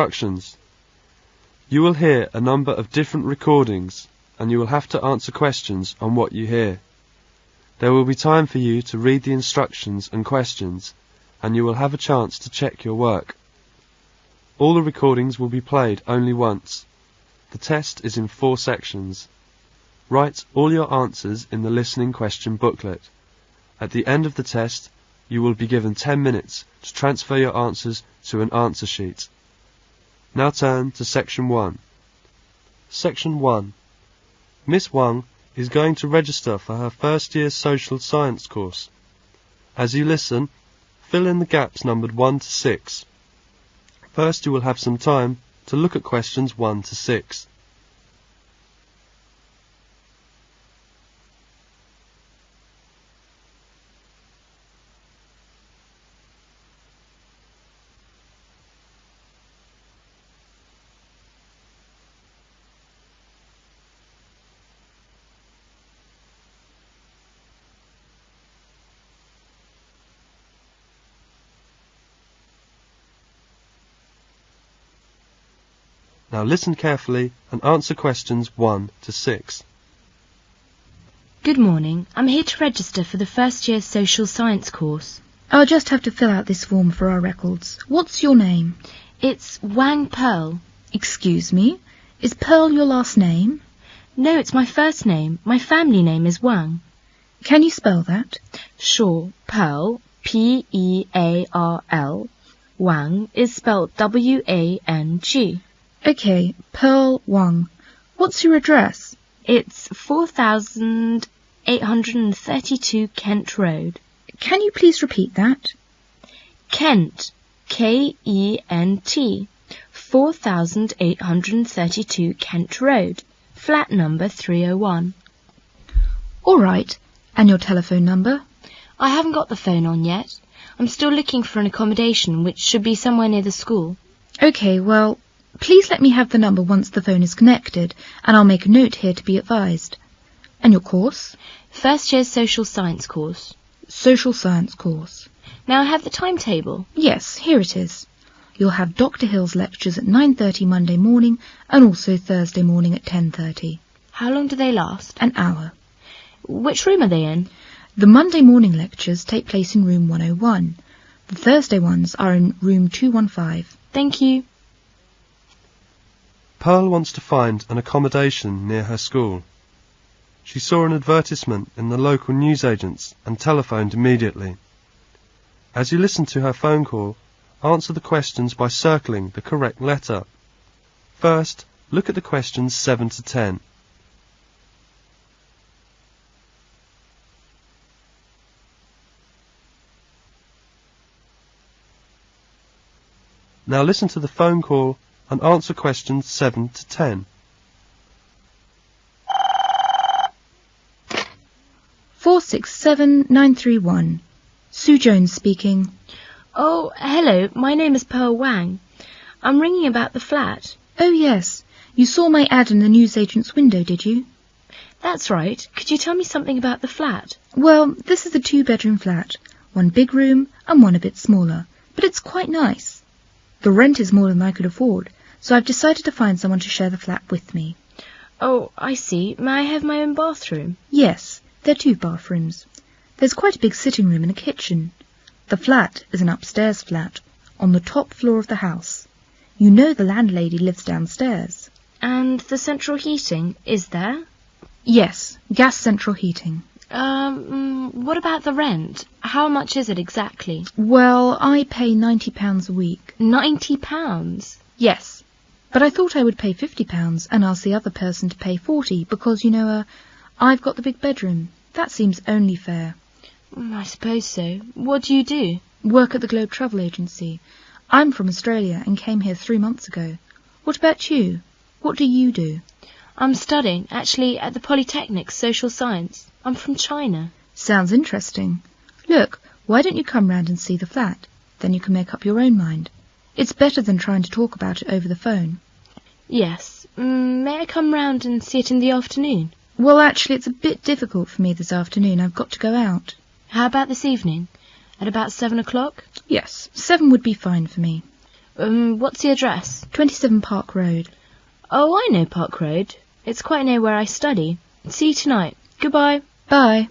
instructions. You will hear a number of different recordings, and you will have to answer questions on what you hear. There will be time for you to read the instructions and questions, and you will have a chance to check your work. All the recordings will be played only once. The test is in 4 sections. Write all your answers in the listening question booklet. At the end of the test, you will be given 10 minutes to transfer your answers to an answer sheet. Now turn to Section 1. Section 1. Miss Wang is going to register for her first year social science course. As you listen, fill in the gaps numbered 1 to 6. First you will have some time to look at questions 1 to 6. Now listen carefully and answer questions 1 to 6. Good morning. I'm here to register for the first year social science course. I'll just have to fill out this form for our records. What's your name? It's Wang Pearl. Excuse me? Is Pearl your last name? No, it's my first name. My family name is Wang. Can you spell that? Sure. Pearl, P-E-A-R-L. Wang is spelled W-A-N-G. Okay, Pearl Wang. What's your address? It's 4,832 Kent Road. Can you please repeat that? Kent, K-E-N-T, 4,832 Kent Road, flat number 301. All right. And your telephone number? I haven't got the phone on yet. I'm still looking for an accommodation, which should be somewhere near the school. Okay, well, please let me have the number once the phone is connected, and I'll make a note here to be advised. And your course? First year's social science course. Social science course. Now I have the timetable. Yes, here it is. You'll have Dr. Hill's lectures at 9:30 Monday morning and also Thursday morning at 10:30. How long do they last? An hour. Which room are they in? The Monday morning lectures take place in room 101. The Thursday ones are in room 215. Thank you. Pearl wants to find an accommodation near her school. She saw an advertisement in the local newsagents and telephoned immediately. As you listen to her phone call, answer the questions by circling the correct letter. First, look at the questions 7 to 10. Now listen to the phone call and answer questions 7 to 10. 467931. Sue Jones speaking. Oh, hello. My name is Pearl Wang. I'm ringing about the flat. Oh, yes. You saw my ad in the newsagent's window, did you? That's right. Could you tell me something about the flat? Well, this is a 2-bedroom flat. 1 big room and 1 a bit smaller. But it's quite nice. The rent is more than I could afford, so I've decided to find someone to share the flat with me. Oh, I see. May I have my own bathroom? Yes, there are 2 bathrooms. There's quite a big sitting room and a kitchen. The flat is an upstairs flat, on the top floor of the house. You know the landlady lives downstairs. And the central heating, is there? Yes, gas central heating. What about the rent? How much is it exactly? Well, I pay £90 a week. £90? Yes, but I thought I would pay £50 and ask the other person to pay £40 because, I've got the big bedroom. That seems only fair. I suppose so. What do you do? Work at the Globe Travel Agency. I'm from Australia and came here 3 months ago. What about you? What do you do? I'm studying, actually, at the Polytechnic, Social Science. I'm from China. Sounds interesting. Look, why don't you come round and see the flat? Then you can make up your own mind. It's better than trying to talk about it over the phone. Yes. May I come round and see it in the afternoon? Well, actually, it's a bit difficult for me this afternoon. I've got to go out. How about this evening? At about 7 o'clock? Yes, 7 would be fine for me. What's the address? 27 Park Road. Oh, I know Park Road. It's quite near where I study. See you tonight. Goodbye. Bye.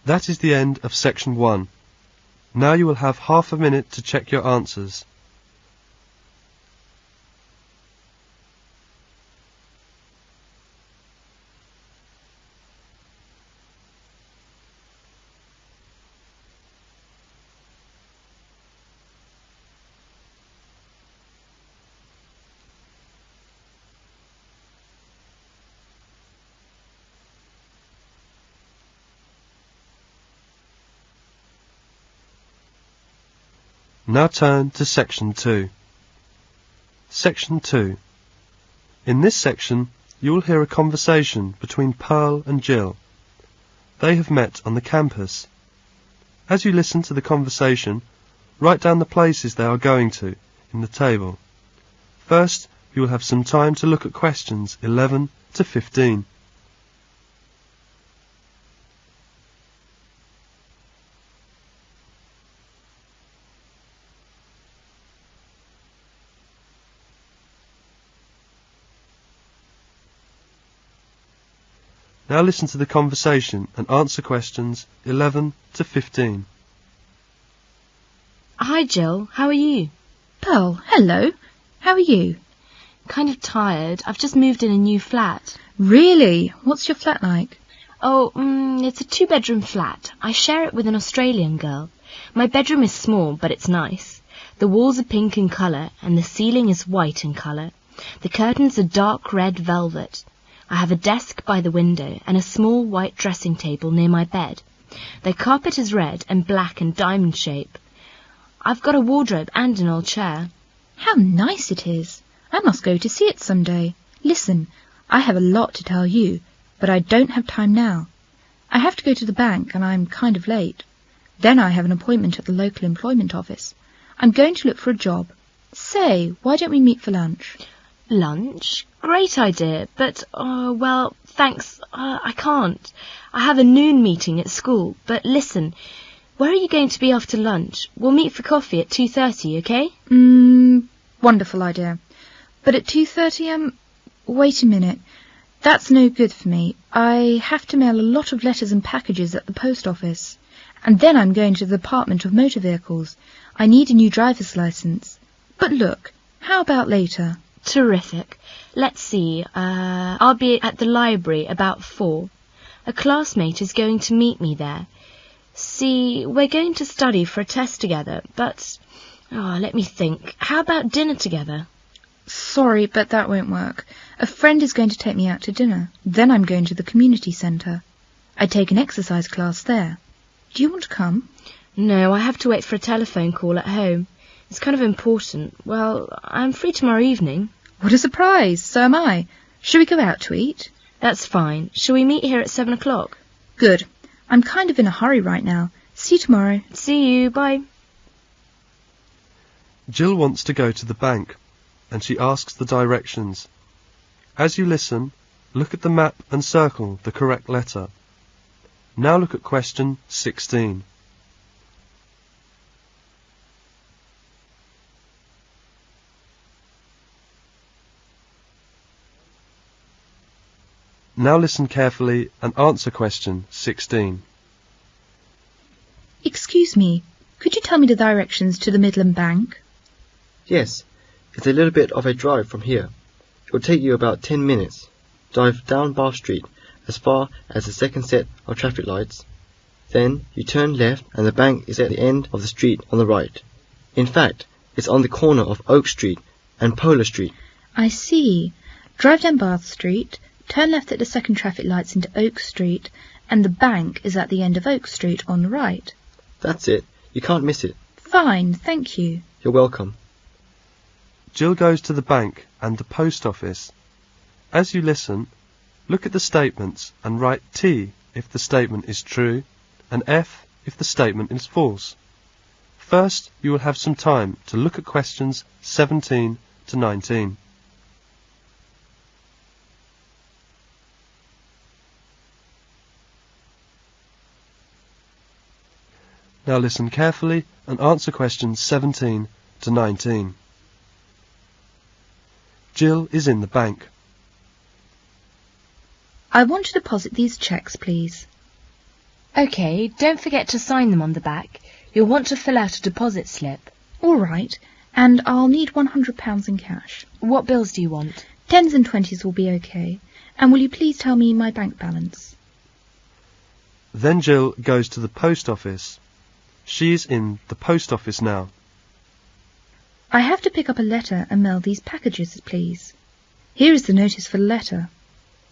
That is the end of section 1. Now you will have half a minute to check your answers. Now turn to section 2. Section 2. In this section, you will hear a conversation between Pearl and Jill. They have met on the campus. As you listen to the conversation, write down the places they are going to in the table. First, you will have some time to look at questions 11 to 15. Now listen to the conversation and answer questions 11 to 15. Hi, Jill. How are you? Pearl, hello. How are you? Kind of tired. I've just moved in a new flat. Really? What's your flat like? Oh, it's a 2-bedroom flat. I share it with an Australian girl. My bedroom is small, but it's nice. The walls are pink in colour, and the ceiling is white in colour. The curtains are dark red velvet. I have a desk by the window and a small white dressing table near my bed. The carpet is red and black and diamond shape. I've got a wardrobe and an old chair. How nice it is. I must go to see it some day. Listen, I have a lot to tell you, but I don't have time now. I have to go to the bank and I'm kind of late. Then I have an appointment at the local employment office. I'm going to look for a job. Say, why don't we meet for lunch? Lunch? Great idea, but, well, thanks, I can't. I have a noon meeting at school, but listen, where are you going to be after lunch? We'll meet for coffee at 2:30, okay? Wonderful idea. But at 2:30, wait a minute. That's no good for me. I have to mail a lot of letters and packages at the post office. And then I'm going to the Department of Motor Vehicles. I need a new driver's license. But look, how about later? Terrific. Let's see, I'll be at the library about 4. A classmate is going to meet me there. See, we're going to study for a test together, but, let me think. How about dinner together? Sorry, but that won't work. A friend is going to take me out to dinner. Then I'm going to the community centre. I take an exercise class there. Do you want to come? No, I have to wait for a telephone call at home. It's kind of important. Well, I'm free tomorrow evening. What a surprise! So am I. Shall we go out to eat? That's fine. Shall we meet here at 7 o'clock? Good. I'm kind of in a hurry right now. See you tomorrow. See you. Bye. Jill wants to go to the bank, and she asks the directions. As you listen, look at the map and circle the correct letter. Now look at question 16. Now listen carefully and answer question 16. Excuse me, could you tell me the directions to the Midland Bank? Yes, it's a little bit of a drive from here. It will take you about 10 minutes. Drive down Bath Street as far as the second set of traffic lights. Then you turn left and the bank is at the end of the street on the right. In fact, it's on the corner of Oak Street and Polar Street. I see. Drive down Bath Street, turn left at the second traffic lights into Oak Street, and the bank is at the end of Oak Street on the right. That's it. You can't miss it. Fine, thank you. You're welcome. Jill goes to the bank and the post office. As you listen, look at the statements and write T if the statement is true and F if the statement is false. First, you will have some time to look at questions 17 to 19. Now listen carefully and answer questions 17 to 19. Jill is in the bank. I want to deposit these cheques, please. OK, don't forget to sign them on the back. You'll want to fill out a deposit slip. All right, and I'll need £100 in cash. What bills do you want? 10s and 20s will be OK. And will you please tell me my bank balance? Then Jill goes to the post office. She is in the post office now. I have to pick up a letter and mail these packages, please. Here is the notice for the letter.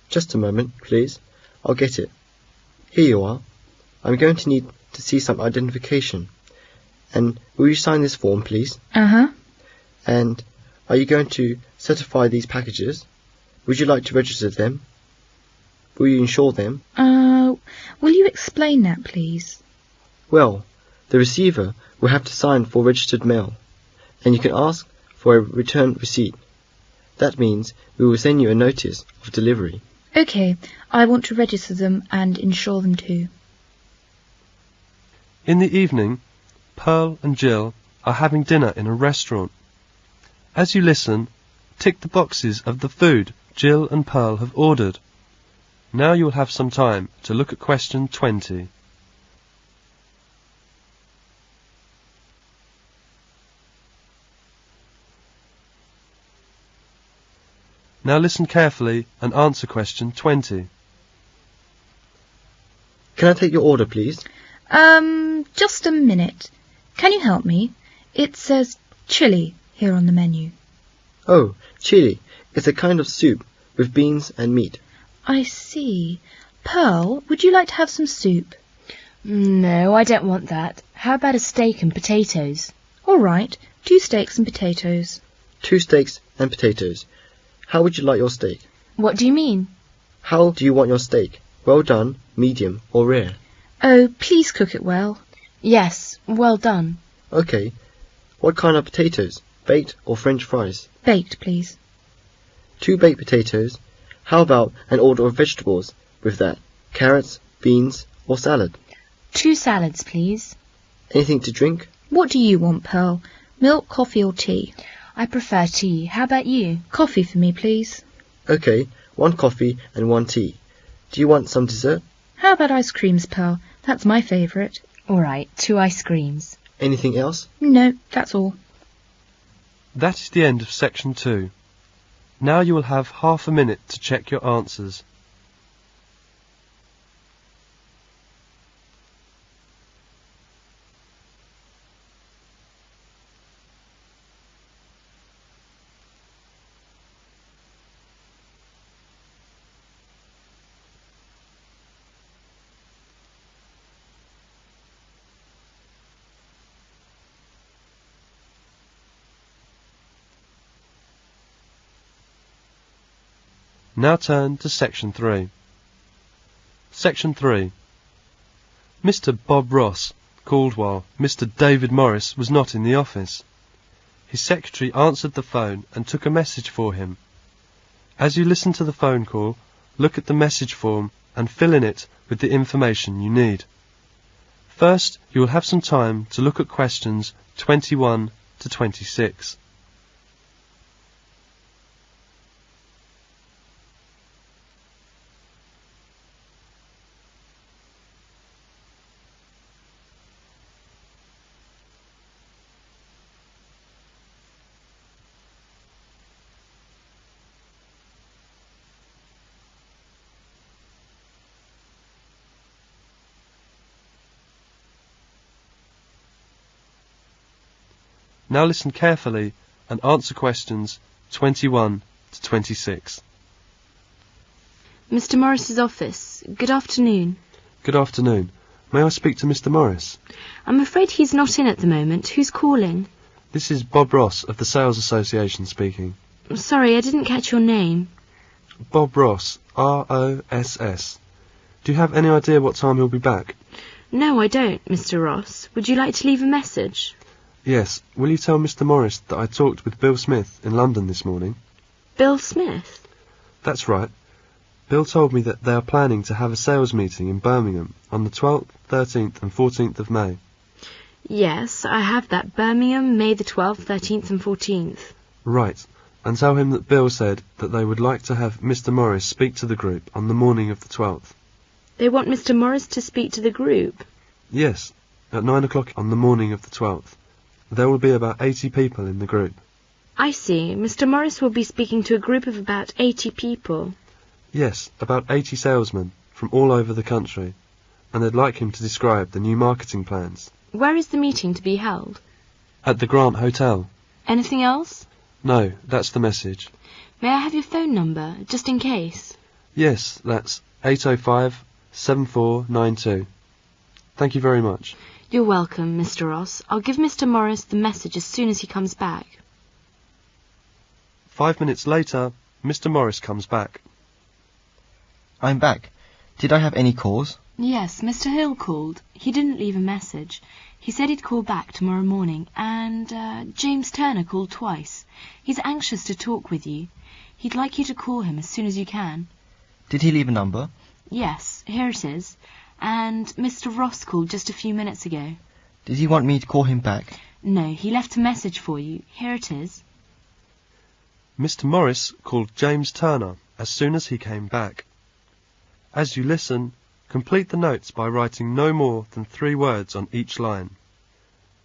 Just a moment, please. I'll get it. Here you are. I'm going to need to see some identification. And will you sign this form, please? Uh-huh. And are you going to certify these packages? Would you like to register them? Will you insure them? Will you explain that, please? Well, the receiver will have to sign for registered mail, and you can ask for a return receipt. That means we will send you a notice of delivery. OK, I want to register them and insure them too. In the evening, Pearl and Jill are having dinner in a restaurant. As you listen, tick the boxes of the food Jill and Pearl have ordered. Now you will have some time to look at question 20. Now listen carefully and answer question 20. Can I take your order, please? Just a minute. Can you help me? It says chili here on the menu. Oh, chili. It's a kind of soup with beans and meat. I see. Pearl, would you like to have some soup? No, I don't want that. How about a steak and potatoes? All right, 2 steaks and potatoes. 2 steaks and potatoes. How would you like your steak? What do you mean? How do you want your steak? Well done, medium, or rare? Oh, please cook it well. Yes, well done. OK. What kind of potatoes? Baked or French fries? Baked, please. 2 baked potatoes. How about an order of vegetables with that? Carrots, beans, or salad? 2 salads, please. Anything to drink? What do you want, Pearl? Milk, coffee or tea? I prefer tea. How about you? Coffee for me, please. OK, 1 coffee and 1 tea. Do you want some dessert? How about ice creams, Pearl? That's my favourite. All right, 2 ice creams. Anything else? No, that's all. That is the end of section 2. Now you will have half a minute to check your answers. Now turn to section 3. Section 3. Mr. Bob Ross called while Mr. David Morris was not in the office. His secretary answered the phone and took a message for him. As you listen to the phone call, look at the message form and fill in it with the information you need. First, you will have some time to look at questions 21 to 26. Now listen carefully and answer questions 21 to 26. Mr. Morris's office. Good afternoon. Good afternoon. May I speak to Mr. Morris? I'm afraid he's not in at the moment. Who's calling? This is Bob Ross of the Sales Association speaking. Sorry, I didn't catch your name. Bob Ross, R-O-S-S. Do you have any idea what time he'll be back? No, I don't, Mr. Ross. Would you like to leave a message? Yes. Will you tell Mr. Morris that I talked with Bill Smith in London this morning? Bill Smith? That's right. Bill told me that they are planning to have a sales meeting in Birmingham on the 12th, 13th and 14th of May. Yes, I have that. Birmingham, May the 12th, 13th and 14th. Right, and tell him that Bill said that they would like to have Mr. Morris speak to the group on the morning of the 12th. They want Mr. Morris to speak to the group? Yes, at 9 o'clock on the morning of the 12th. There will be about 80 people in the group. I see. Mr. Morris will be speaking to a group of about 80 people. Yes, about 80 salesmen from all over the country, and they'd like him to describe the new marketing plans. Where is the meeting to be held? At the Grant Hotel. Anything else? No, that's the message. May I have your phone number, just in case? Yes, that's 805-7492. Thank you very much. You're welcome, Mr. Ross. I'll give Mr. Morris the message as soon as he comes back. 5 minutes later, Mr. Morris comes back. I'm back. Did I have any calls? Yes, Mr. Hill called. He didn't leave a message. He said he'd call back tomorrow morning, and James Turner called twice. He's anxious to talk with you. He'd like you to call him as soon as you can. Did he leave a number? Yes, here it is. And Mr. Ross called just a few minutes ago. Did he want me to call him back? No, he left a message for you. Here it is. Mr. Morris called James Turner as soon as he came back. As you listen, complete the notes by writing no more than 3 words on each line.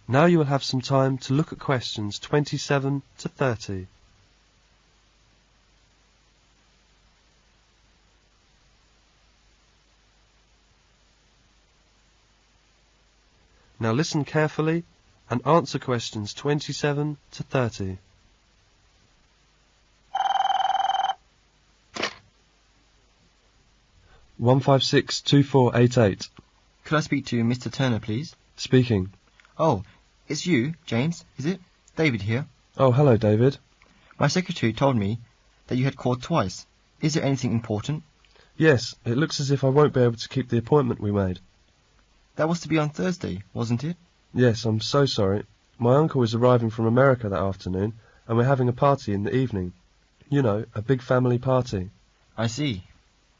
Now you will have some time to look at questions 27 to 30. Now listen carefully and answer questions 27 to 30. One 1562488. Could I speak to Mr. Turner, please? Speaking. Oh, it's you, James, is it? David here. Oh, hello, David. My secretary told me that you had called twice. Is there anything important? Yes, it looks as if I won't be able to keep the appointment we made. That was to be on Thursday, wasn't it? Yes, I'm so sorry. My uncle is arriving from America that afternoon, and we're having a party in the evening. You know, a big family party. I see.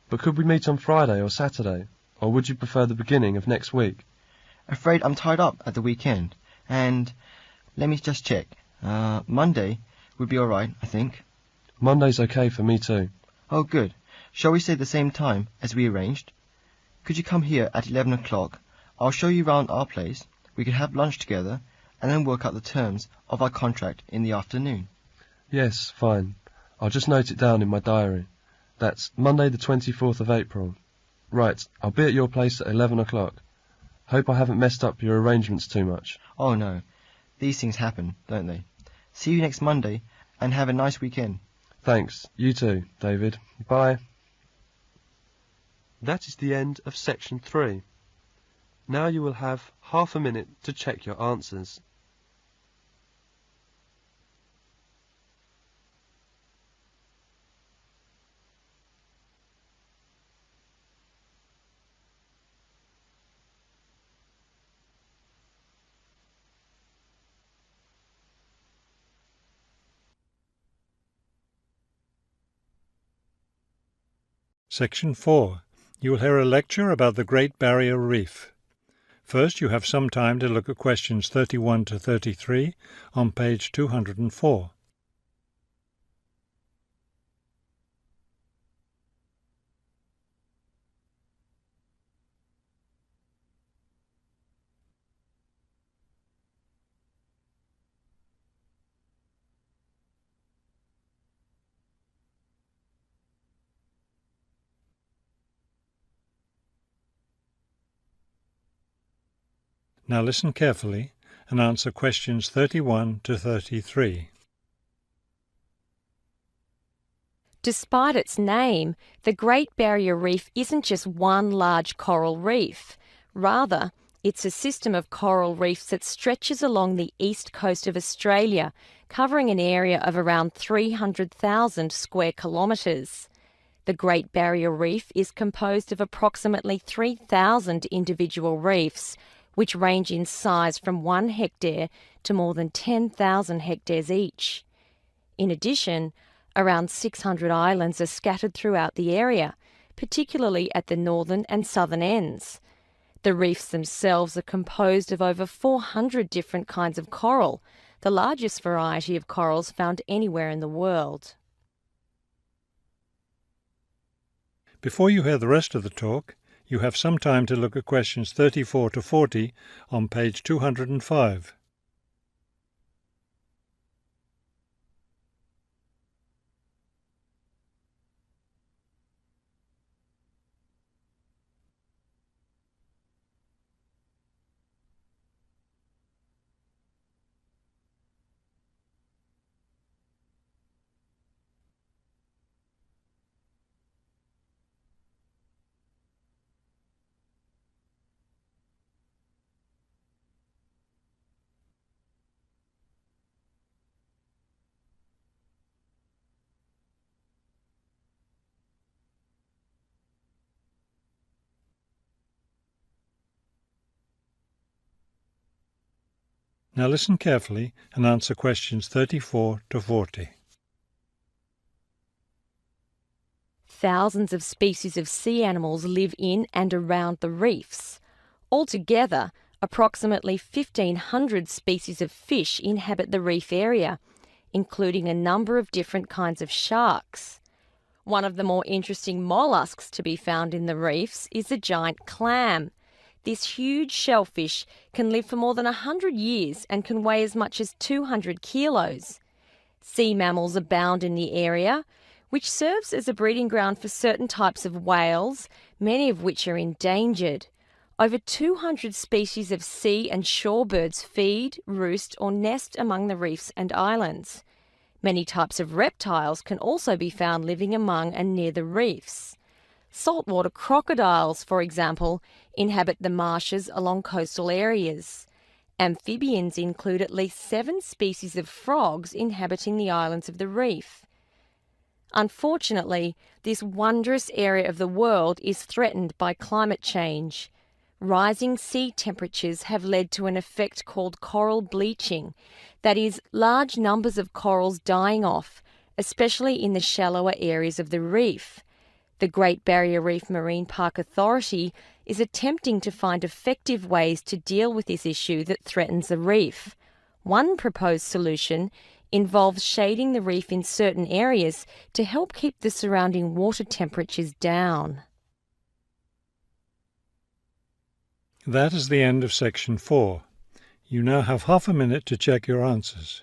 But could we meet on Friday or Saturday? Or would you prefer the beginning of next week? Afraid I'm tied up at the weekend. And let me just check. Monday would be all right, I think. Monday's okay for me too. Oh, good. Shall we say the same time as we arranged? Could you come here at 11 o'clock? I'll show you round our place. We could have lunch together and then work out the terms of our contract in the afternoon. Yes, fine. I'll just note it down in my diary. That's Monday the 24th of April. Right, I'll be at your place at 11 o'clock. Hope I haven't messed up your arrangements too much. Oh, no. These things happen, don't they? See you next Monday, and have a nice weekend. Thanks. You too, David. Bye. That is the end of section 3. Now you will have half a minute to check your answers. Section 4. You will hear a lecture about the Great Barrier Reef. First, you have some time to look at questions 31 to 33 on page 204. Now listen carefully and answer questions 31 to 33. Despite its name, the Great Barrier Reef isn't just one large coral reef. Rather, it's a system of coral reefs that stretches along the east coast of Australia, covering an area of around 300,000 square kilometres. The Great Barrier Reef is composed of approximately 3,000 individual reefs, which range in size from 1 hectare to more than 10,000 hectares each. In addition, around 600 islands are scattered throughout the area, particularly at the northern and southern ends. The reefs themselves are composed of over 400 different kinds of coral, the largest variety of corals found anywhere in the world. Before you hear the rest of the talk, you have some time to look at questions 34 to 40 on page 205. Now listen carefully and answer questions 34 to 40. Thousands of species of sea animals live in and around the reefs. Altogether, approximately 1,500 species of fish inhabit the reef area, including a number of different kinds of sharks. One of the more interesting mollusks to be found in the reefs is the giant clam. This huge shellfish can live for more than 100 years and can weigh as much as 200 kilos. Sea mammals abound in the area, which serves as a breeding ground for certain types of whales, many of which are endangered. Over 200 species of sea and shorebirds feed, roost or nest among the reefs and islands. Many types of reptiles can also be found living among and near the reefs. Saltwater crocodiles, for example, inhabit the marshes along coastal areas. Amphibians include at least 7 species of frogs inhabiting the islands of the reef. Unfortunately, this wondrous area of the world is threatened by climate change. Rising sea temperatures have led to an effect called coral bleaching, that is, large numbers of corals dying off, especially in the shallower areas of the reef. The Great Barrier Reef Marine Park Authority is attempting to find effective ways to deal with this issue that threatens the reef. One proposed solution involves shading the reef in certain areas to help keep the surrounding water temperatures down. That is the end of section 4. You now have half a minute to check your answers.